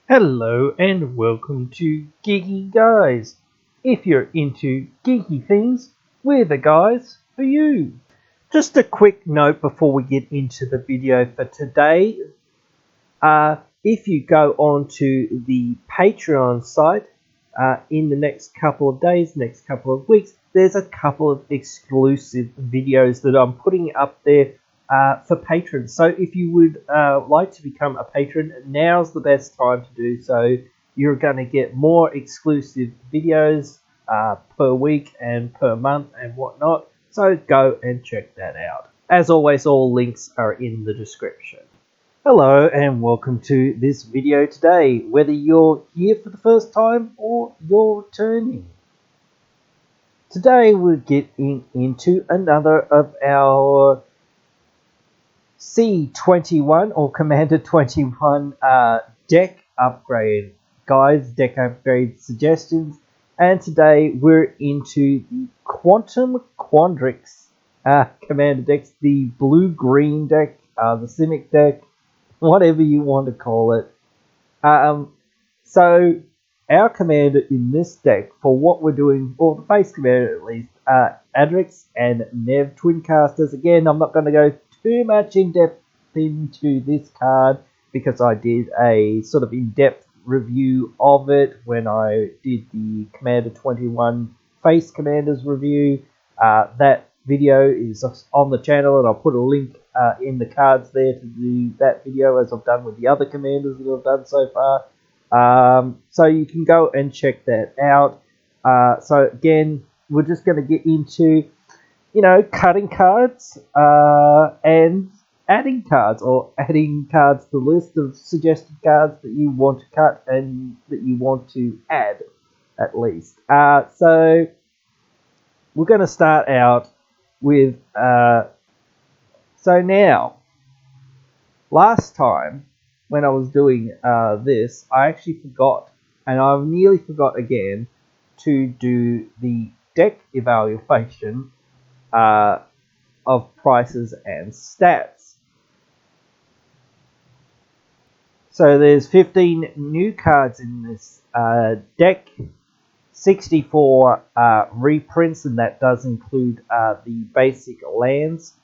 Hello and welcome to Geeky Guys. If you're into geeky things, we're the guys for you. Just a quick note before we get into the video for today. If you go onto the Patreon site in the next couple of days, next couple of weeks, there's a couple of exclusive videos that I'm putting up there for patrons. So if you would like to become a patron, now's the best time to do so. You're going to get more exclusive videos per week and per month and whatnot. So go and check that out. As always, all links are in the description. Hello and welcome to this video today, whether you're here for the first time or you're returning. Today we're getting into another of our C21 or Commander 21 deck upgrade guides, deck upgrade suggestions, and today we're into the Quantum Quandrix Commander decks, the blue-green deck, the Simic deck, whatever you want to call it. So our commander in this deck, for what we're doing, or the base commander at least, Adrix and Nev Twin Casters. Again, I'm not going to go too much in depth into this card because I did a sort of in-depth review of it when I did the Commander 21 Face Commanders review. That video is on the channel, and I'll put a link in the cards there to do that video, as I've done with the other commanders that I've done so far. So you can go and check that out. So again, we're just going to get into, cutting cards and adding cards, or adding cards to the list of suggested cards that you want to cut and that you want to add, at least. So we're going to start out with... So now, last time when I was doing this, I actually forgot, and I've nearly forgot again, to do the deck evaluation of prices and stats. So there's 15 new cards in this deck, 64 reprints, and that does include the basic lands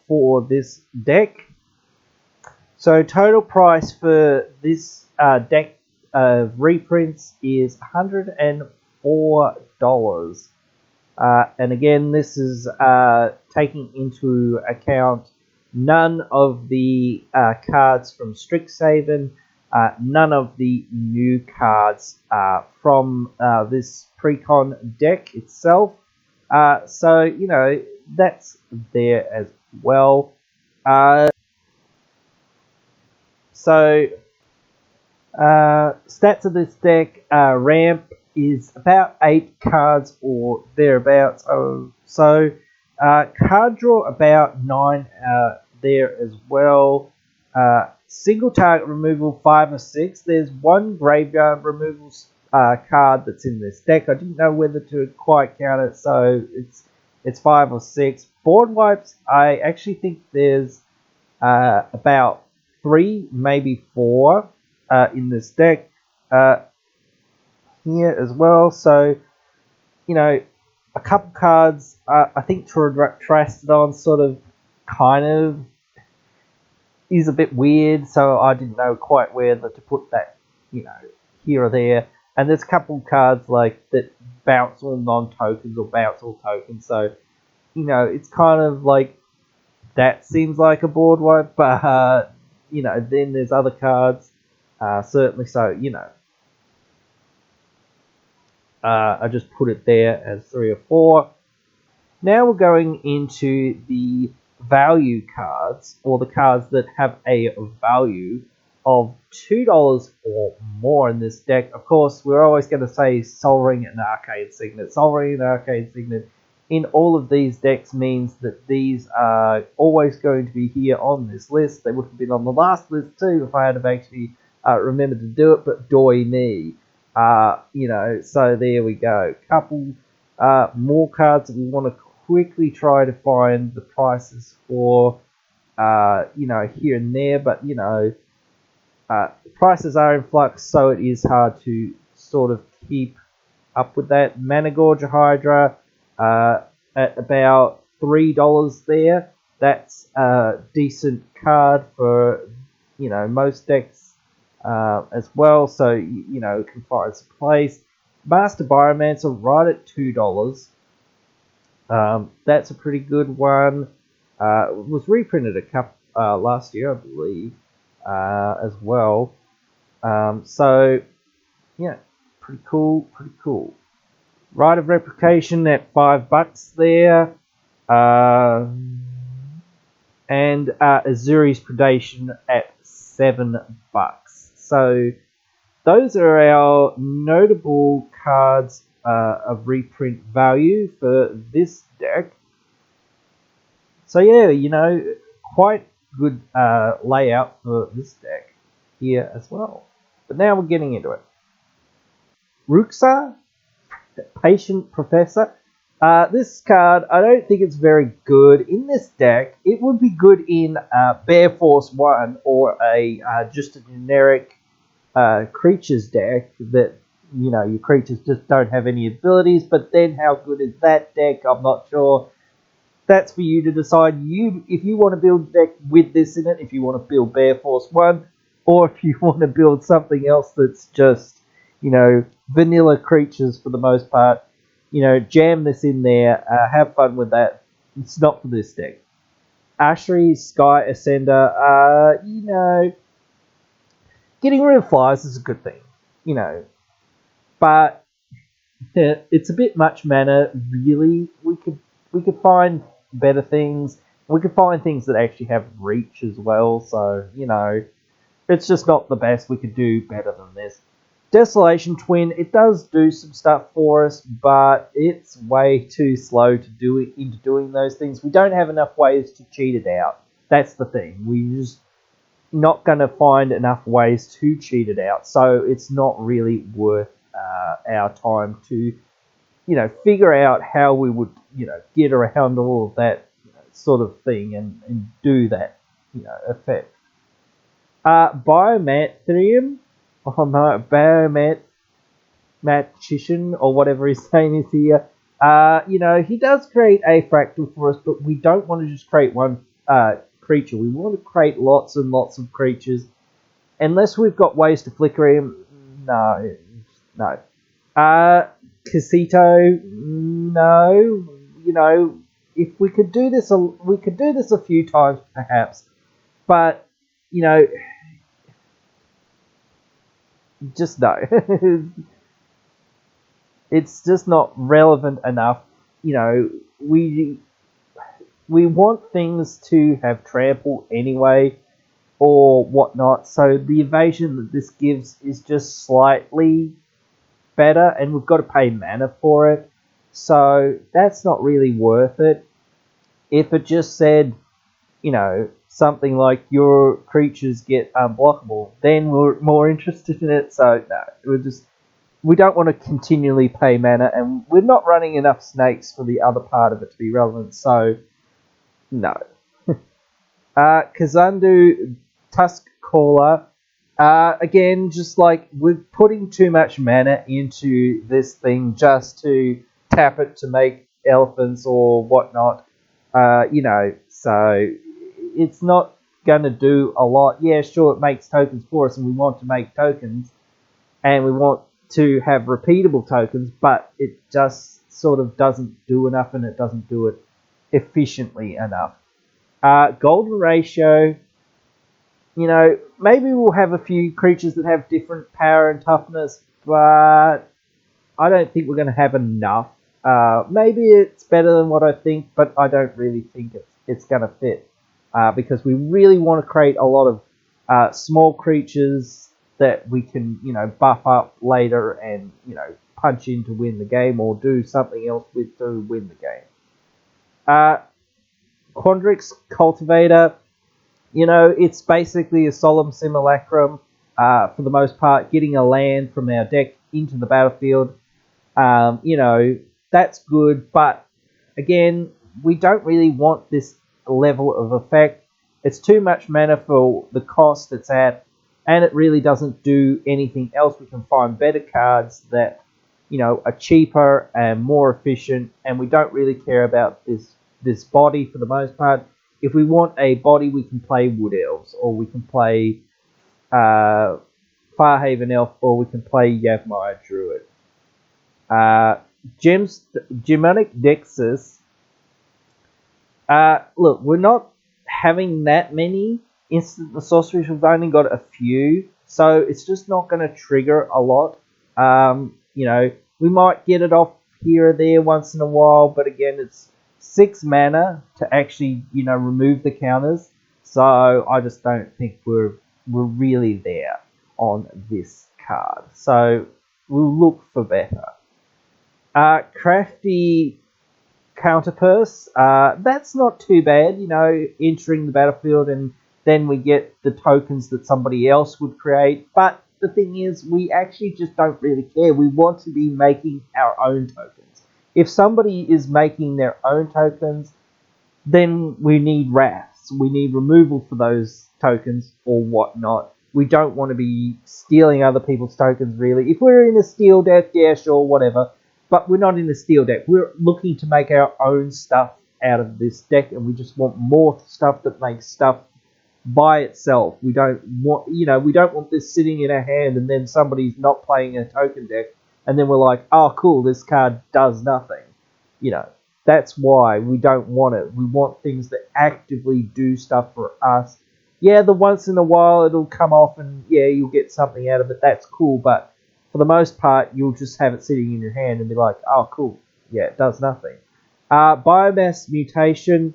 for this deck. So total price for this deck of reprints is $104. And again, this is taking into account none of the cards from Strixhaven, none of the new cards from this precon deck itself. So, that's there as well. Stats of this deck, ramp is about 8 cards or thereabouts. Card draw about 9 there as well. Single target removal 5 or 6. There's one graveyard removal card that's in this deck. I didn't know whether to quite count it, so it's 5 or 6. Board wipes, I actually think there's about 3, maybe 4 in this deck here as well. So, a couple cards. I think Trastodon sort of kind of is a bit weird, so I didn't know quite whether to put that, here or there. And there's a couple cards like that bounce all non-tokens or bounce all tokens. So, it's kind of like that seems like a board wipe, but then there's other cards, certainly. So, I just put it there as 3 or 4. Now we're going into the value cards, or the cards that have a value of $2 or more in this deck. Of course, we're always going to say Sol Ring and Arcade Signet. Sol Ring and Arcade Signet in all of these decks means that these are always going to be here on this list. They would have been on the last list too if I had have actually remembered to do it, but doy me. So there we go. Couple more cards that we want to quickly try to find the prices for, here and there, but, Prices are in flux, so it is hard to sort of keep up with that. Mana Gorger Hydra at about $3 there. That's a decent card for most decks as well. So it can find its place. Master Biomancer right at $2. That's a pretty good one. It was reprinted a couple last year, I believe, as well. So yeah, pretty cool. Rite of Replication at $5 there. And Azuri's Predation at $7. So those are our notable cards of reprint value for this deck. So yeah, quite good layout for this deck here as well. But now we're getting into it. Ruxa, Patient Professor. This card, I don't think it's very good in this deck. It would be good in Bear Force 1 or just a generic creatures deck that, your creatures just don't have any abilities. But then how good is that deck? I'm not sure. That's for you to decide. If you want to build a deck with this in it, if you want to build Bear Force 1, or if you want to build something else that's just, vanilla creatures for the most part, jam this in there, have fun with that. It's not for this deck. Ashri Sky Ascender, getting rid of flyers is a good thing, but it's a bit much mana, really. We could find better things. We could find things that actually have reach as well, so, it's just not the best. We could do better than this. Desolation Twin, it does do some stuff for us, but it's way too slow to do it into doing those things. We don't have enough ways to cheat it out. That's the thing. We're just not going to find enough ways to cheat it out, so it's not really worth our time to, figure out how we would, get around all of that sort of thing and do that, effect. Biomathrium, Biomatician, or whatever his name is here. He does create a fractal for us, but we don't want to just create one creature. We want to create lots and lots of creatures. Unless we've got ways to flicker him, no. Casito, no. If we could do this, we could do this a few times perhaps, but just no. It's just not relevant enough. We want things to have trample anyway, or whatnot. So the evasion that this gives is just slightly better, and we've got to pay mana for it. So that's not really worth it. If it just said, something like your creatures get unblockable, then we're more interested in it. So no, we don't want to continually pay mana, and we're not running enough snakes for the other part of it to be relevant. So no. Kazundu Tusk Caller. Again, just like we're putting too much mana into this thing just to tap it to make elephants or whatnot. So it's not going to do a lot. Yeah, sure, it makes tokens for us, and we want to make tokens, and we want to have repeatable tokens, but it just sort of doesn't do enough, and it doesn't do it efficiently enough. Golden Ratio, maybe we'll have a few creatures that have different power and toughness, but I don't think we're going to have enough. Maybe it's better than what I think, but I don't really think it's going to fit, because we really want to create a lot of small creatures that we can, buff up later and, punch in to win the game, or do something else with to win the game. Qondrick's Cultivator, it's basically a Solemn Simulacrum, for the most part, getting a land from our deck into the battlefield. That's good, but again, we don't really want this level of effect. It's too much mana for the cost it's at. and it really doesn't do anything else. We can find better cards that, you know, are cheaper and more efficient, and we don't really care about this body for the most part. If we want a body, we can play Wood Elves, or we can play Farhaven Elf, or we can play Yavimaya Druid. Gemonic Nexus. Look, we're not having that many instant sorceries. We've only got a few, so it's just not going to trigger a lot. You know, we might get it off here or there once in a while, but again, it's 6 mana to actually, you know, remove the counters. So I just don't think we're really there on this card. So we'll look for better. Crafty Counterpurse. That's not too bad, you know, entering the battlefield, and then we get the tokens that somebody else would create. But the thing is, we actually just don't really care. We want to be making our own tokens. If somebody is making their own tokens, then we need wraths. We need removal for those tokens or whatnot. We don't want to be stealing other people's tokens, really. If we're in a steel deck, yeah, sure, whatever. But we're not in a steel deck. We're looking to make our own stuff out of this deck, and we just want more stuff that makes stuff by itself. We don't want, you know, we don't want this sitting in our hand and then somebody's not playing a token deck, and then we're like, oh, cool, this card does nothing. You know, that's why we don't want it. We want things that actively do stuff for us. Yeah, the once in a while it'll come off and yeah, you'll get something out of it. That's cool, but for the most part, you'll just have it sitting in your hand and be like, oh, cool. Yeah, it does nothing. Biomass Mutation.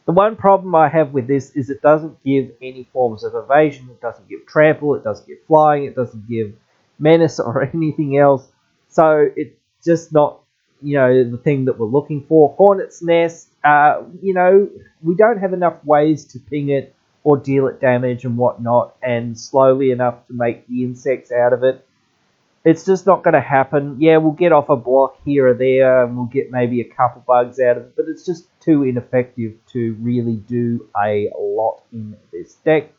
The one problem I have with this is it doesn't give any forms of evasion. It doesn't give trample. It doesn't give flying. It doesn't give menace or anything else. So it's just not, you know, the thing that we're looking for. Hornet's Nest, you know, we don't have enough ways to ping it or deal it damage and whatnot, and slowly enough to make the insects out of it. It's just not going to happen. Yeah, we'll get off a block here or there, and we'll get maybe a couple bugs out of it, but it's just too ineffective to really do a lot in this deck.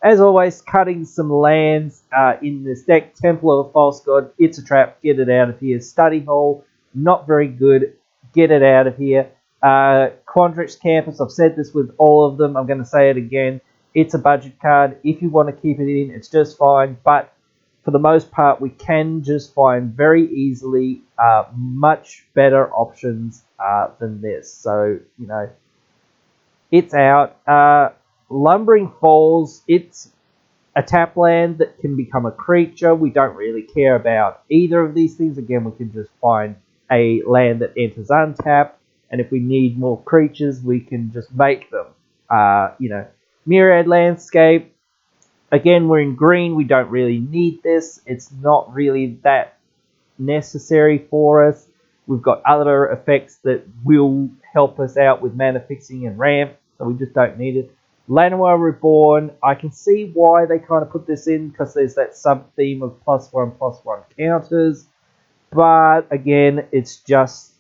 As always, cutting some lands in this deck. Temple of a False God, it's a trap, get it out of here. Study Hall, not very good, get it out of here. Quandrix Campus, I've said this with all of them, I'm going to say it again. It's a budget card. If you want to keep it in, it's just fine, but for the most part, we can just find very easily much better options than this. So, you know, it's out. Lumbering Falls, it's a tap land that can become a creature. We don't really care about either of these things. Again, we can just find a land that enters untapped, and if we need more creatures, we can just make them. You know, Myriad Landscape. Again, we're in green. We don't really need this. It's not really that necessary for us. We've got other effects that will help us out with mana fixing and ramp, so we just don't need it. Llanowar Reborn, I can see why they kind of put this in, because there's that sub-theme of +1/+1 counters. But again, it's just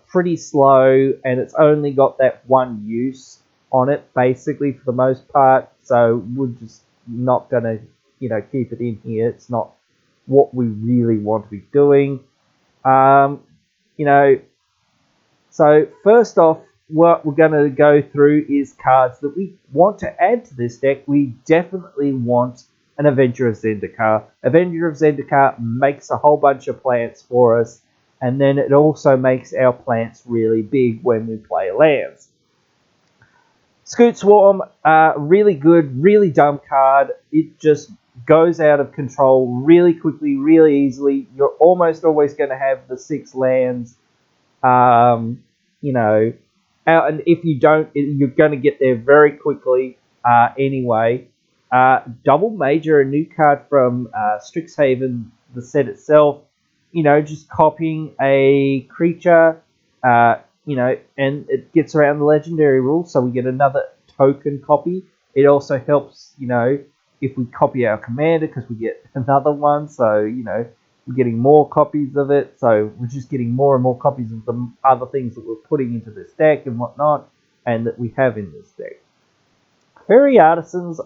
pretty slow, and it's only got that one use on it, basically, for the most part. So we're just not going to, you know, keep it in here. It's not what we really want to be doing. You know, so first off, what we're going to go through is cards that we want to add to this deck. We definitely want an Avenger of Zendikar. Avenger of Zendikar makes a whole bunch of plants for us, and then it also makes our plants really big when we play lands. Scoot Swarm, really good, really dumb card. It just goes out of control really quickly, really easily. You're almost always going to have the 6 lands, you know, out, and if you don't, you're going to get there very quickly anyway. Double Major, a new card from Strixhaven, the set itself, you know, just copying a creature, you know, and it gets around the legendary rule, so we get another token copy. It also helps, you know, if we copy our commander, because we get another one, so, you know, we're getting more copies of it, so we're just getting more and more copies of the other things that we're putting into this deck and whatnot, and that we have in this deck. Fairy Artisans,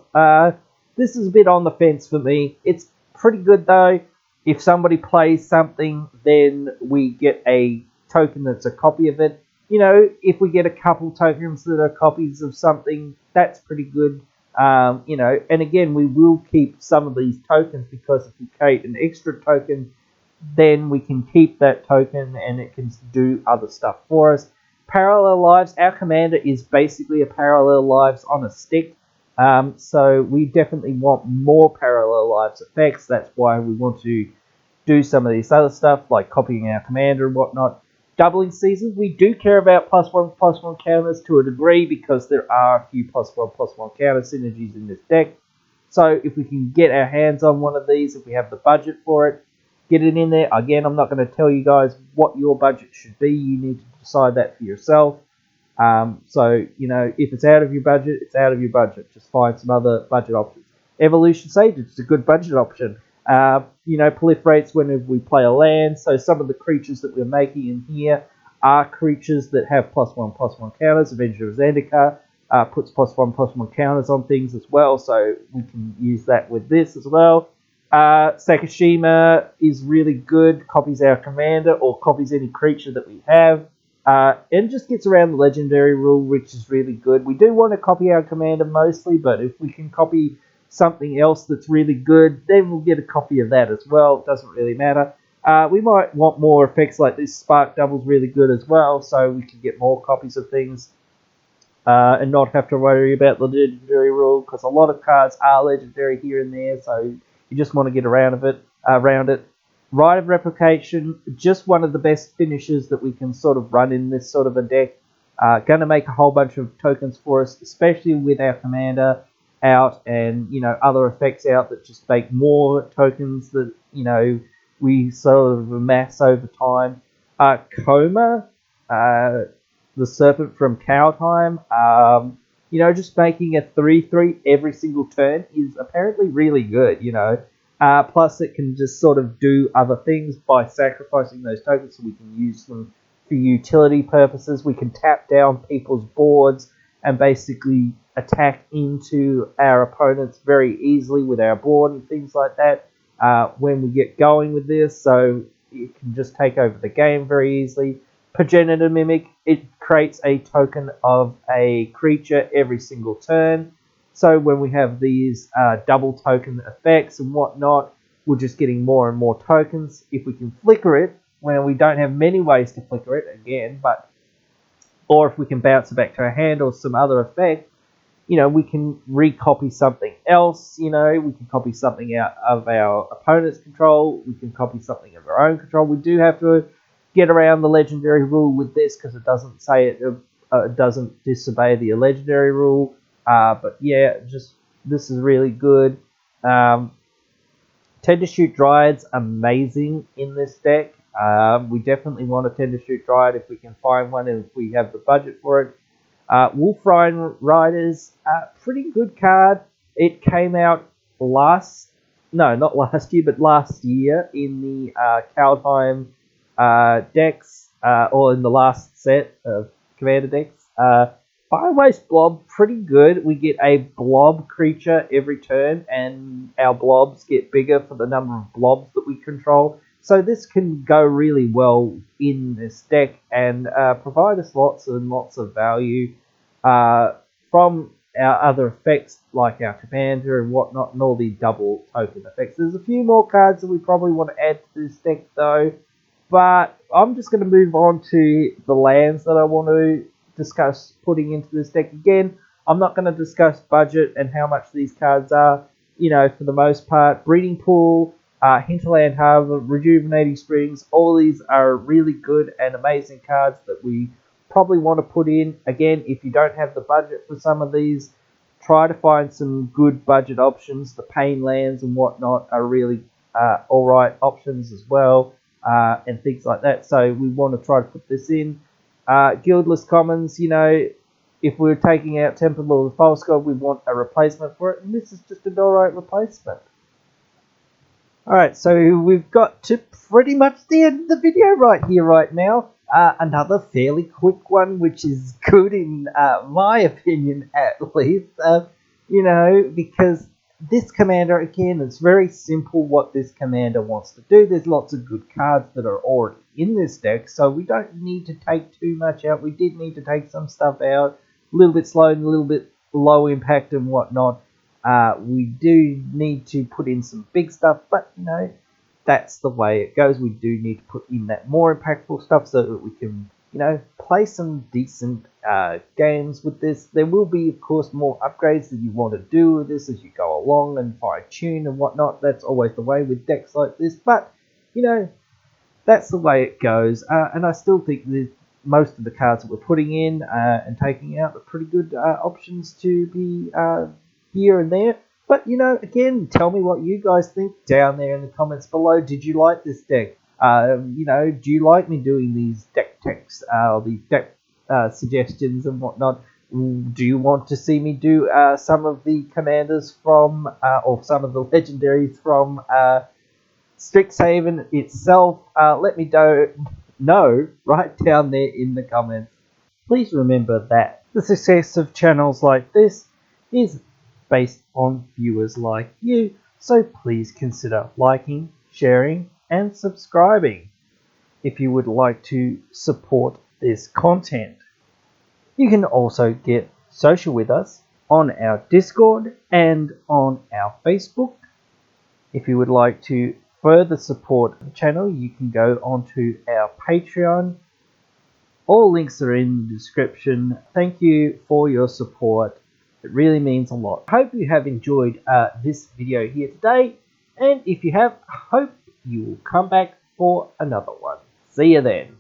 This is a bit on the fence for me. It's pretty good though. If somebody plays something, then we get a token that's a copy of it. You know, if we get a couple tokens that are copies of something, that's pretty good. You know, and again, we will keep some of these tokens, because if we create an extra token, then we can keep that token and it can do other stuff for us. Parallel lives, our commander is basically a parallel lives on a stick. So we definitely want more parallel lives effects. That's why we want to do some of this other stuff, like copying our commander and whatnot. Doubling seasons, we do care about +1/+1 counters to a degree, because there are a few +1/+1 counter synergies in this deck. So if we can get our hands on one of these, if we have the budget for it, get it in there. Again, I'm not going to tell you guys what your budget should be. You need to decide that for yourself. So, you know, if it's out of your budget, it's out of your budget. Just find some other budget options. Evolution Sage, it's a good budget option. You know, proliferates whenever we play a land. So some of the creatures that we're making in here are creatures that have +1/+1 counters. Avenger of Zendikar puts +1/+1 counters on things as well. So we can use that with this as well. Sakashima is really good. Copies our commander or copies any creature that we have. And just gets around the legendary rule, which is really good. We do want to copy our commander mostly, but if we can copy something else that's really good, then we'll get a copy of that as well. It doesn't really matter. We might want more effects like this. Spark Double's really good as well, so we can get more copies of things and not have to worry about the legendary rule, because a lot of cards are legendary here and there, so you just want to get around it. Rite of Replication, just one of the best finishes that we can sort of run in this sort of a deck. Going to make a whole bunch of tokens for us, especially with our commander out and, you know, other effects out that just make more tokens that, you know, we sort of amass over time. Coma, the Serpent from Cowtime, you know, just making a 3/3 every single turn is apparently really good, you know. Plus it can just sort of do other things by sacrificing those tokens, so we can use them for utility purposes. We can tap down people's boards and basically attack into our opponents very easily with our board and things like that when we get going with this. So it can just take over the game very easily. Progenitor Mimic, it creates a token of a creature every single turn. So when we have these double token effects and whatnot, we're just getting more and more tokens. If we can flicker it, when we don't have many ways to flicker it again, or if we can bounce it back to our hand or some other effect, you know, we can recopy something else. You know, we can copy something out of our opponent's control. We can copy something of our own control. We do have to get around the legendary rule with this, because it doesn't say it doesn't disobey the legendary rule. But yeah, just this is really good. Tend to Shoot Dryads, amazing in this deck. We definitely want a Tend to Shoot Dryad if we can find one and if we have the budget for it. Wolf Riders, pretty good card. It came out last year in the Kaldheim decks, or in the last set of Commander decks. Fire Waste Blob, pretty good. We get a blob creature every turn, and our blobs get bigger for the number of blobs that we control. So this can go really well in this deck and provide us lots and lots of value from our other effects, like our commander and whatnot, and all the double token effects. There's a few more cards that we probably want to add to this deck though, but I'm just going to move on to the lands that I want to discuss putting into this deck. Again, I'm not going to discuss budget and how much these cards are. You know, for the most part, Breeding Pool, Hinterland Harbor, Rejuvenating Springs, all these are really good and amazing cards that we probably want to put in. Again, if you don't have the budget for some of these, try to find some good budget options. The Pain Lands and whatnot are really alright options as well, and things like that. So we want to try to put this in. Guildless Commons, you know, if we're taking out Temple of the False God, we want a replacement for it, and this is just an alright replacement. Alright, so we've got to pretty much the end of the video right now. Another fairly quick one, which is good in my opinion at least, you know, because this commander, again, it's very simple what this commander wants to do. There's lots of good cards that are already in this deck, so we don't need to take too much out. We did need to take some stuff out, a little bit slow and a little bit low impact and whatnot. We do need to put in some big stuff, but you know, that's the way it goes. We do need to put in that more impactful stuff so that we can, you know, play some decent games with this. There will be, of course, more upgrades that you want to do with this as you go along and fine tune and whatnot. That's always the way with decks like this, but you know, that's the way it goes. And I still think that most of the cards that we're putting in and taking out are pretty good options to be here and there. But, you know, again, tell me what you guys think down there in the comments below. Did you like this deck? You know, do you like me doing these deck techs, these deck suggestions and whatnot? Do you want to see me do some of the commanders from, or some of the legendaries from Strixhaven itself? Let me know right down there in the comments. Please remember that the success of channels like this is based on viewers like you, so please consider liking, sharing and subscribing if you would like to support this content. You can also get social with us on our Discord and on our Facebook. If you would like to further support the channel, you can go onto our Patreon. All links are in the description. Thank you for your support. It really means a lot. I hope you have enjoyed this video here today. And if you have, I hope you will come back for another one. See you then.